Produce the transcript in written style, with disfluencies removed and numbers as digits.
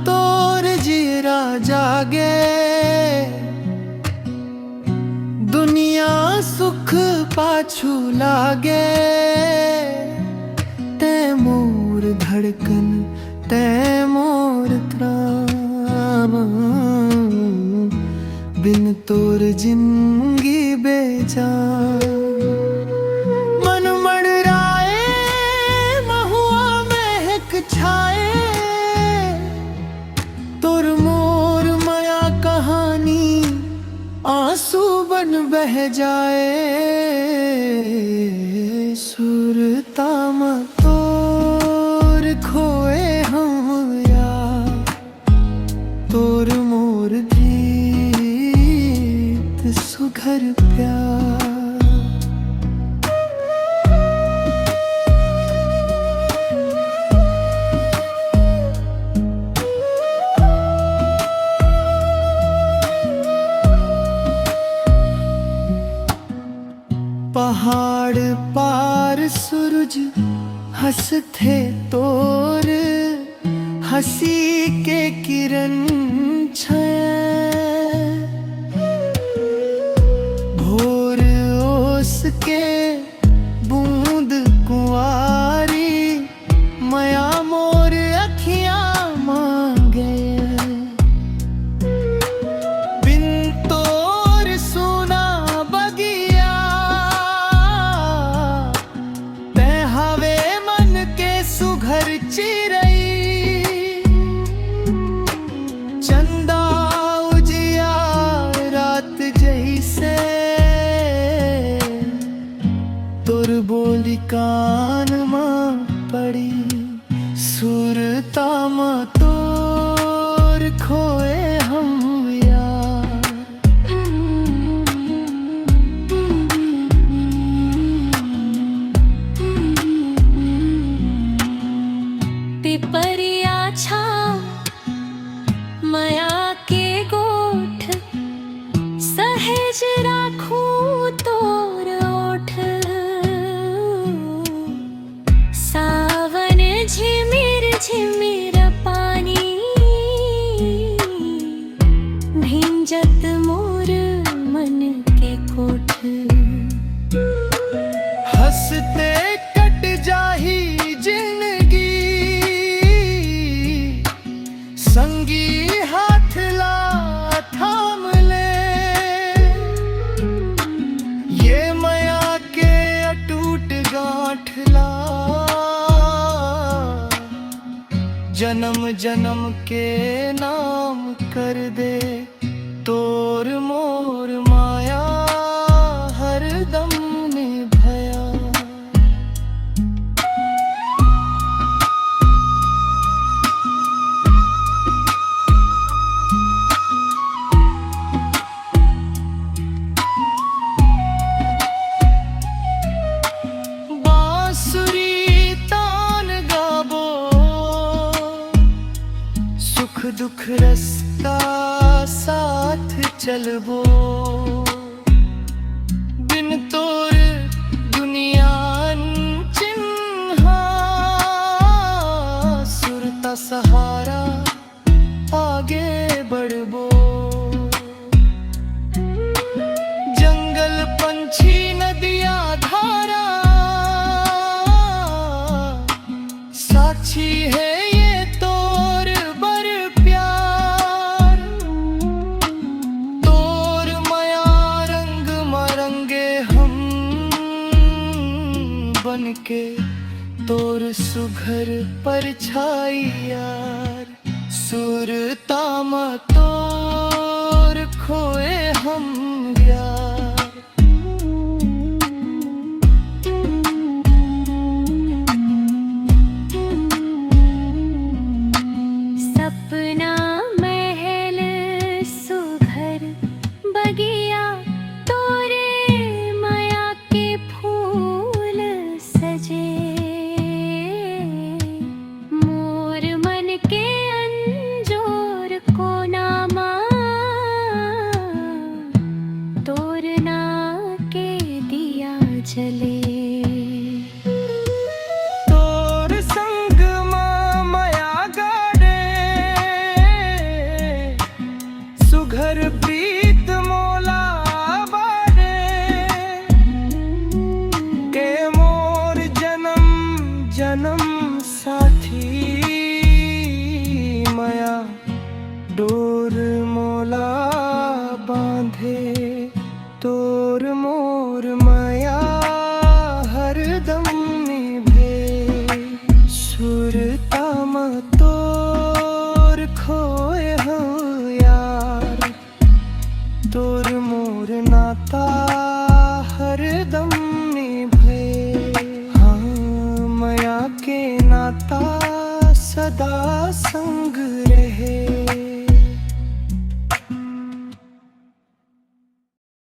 तोर जीरा जागे, दुनिया सुख पाछू लागे। तैमूर धड़कन तैमूर त्राम, बिन तोर जिंदगी बेजान। मन मड़राए महुआ महक छाए, तोर मोर माया कहानी आंसू बन बह जाए। सुरता में तोर खोए हम यार, तोर मोर गीत सुघर प्यार। पहाड़ पार सूरज हंसते तोर, हंसी के किरण छाए। भोर ओस के बूंद कुंवारी, माया मोर अखियां मांगे। बिन तोर सुना बगिया, हवे मन के सुघर चिरई। चंदा उजिया रात जैसे, तोर बोली कान मां पड़ी। सुरता मां तोर खोए हम यार। पिपरिया छा माया के गोठ, सहेज राखूं तोर ओठ। सावन झिमिर झिमिर पानी, भिंजत मोर मन के कोठ। हंसते कट जाही जिंदगी, संगी हाथ ला थाम ले। ये माया के अटूट गांठ ला, जन्म जन्म के नाम कर दे। तोर मोर माया हरदम निभया। बांसुरी तान गाबो, सुख दुख रास्ता साथ चलबो। बिन तोर दुनिया चिन्हा, सुरता सहारा आगे बढ़बो। जंगल पंछी नदिया धारा, साक्षी है ये तोर बर प्यार। तोर माया रंग मरंगे हम बनके, तोर सुघर परछाई यार। सुरता में तोर खोए हम यार। सपना महल सुघर बगिया, तोरे माया के फूल सजे। मोर मन के अंजोर को नामा, जन्म साथी माया डोर मोला बांधे तोर मोर माया हरदम निभे सुरताम तोर खोए हो यार तोर मोर नाता हरदम निभे हाँ माया के नाता सदा संग रहे।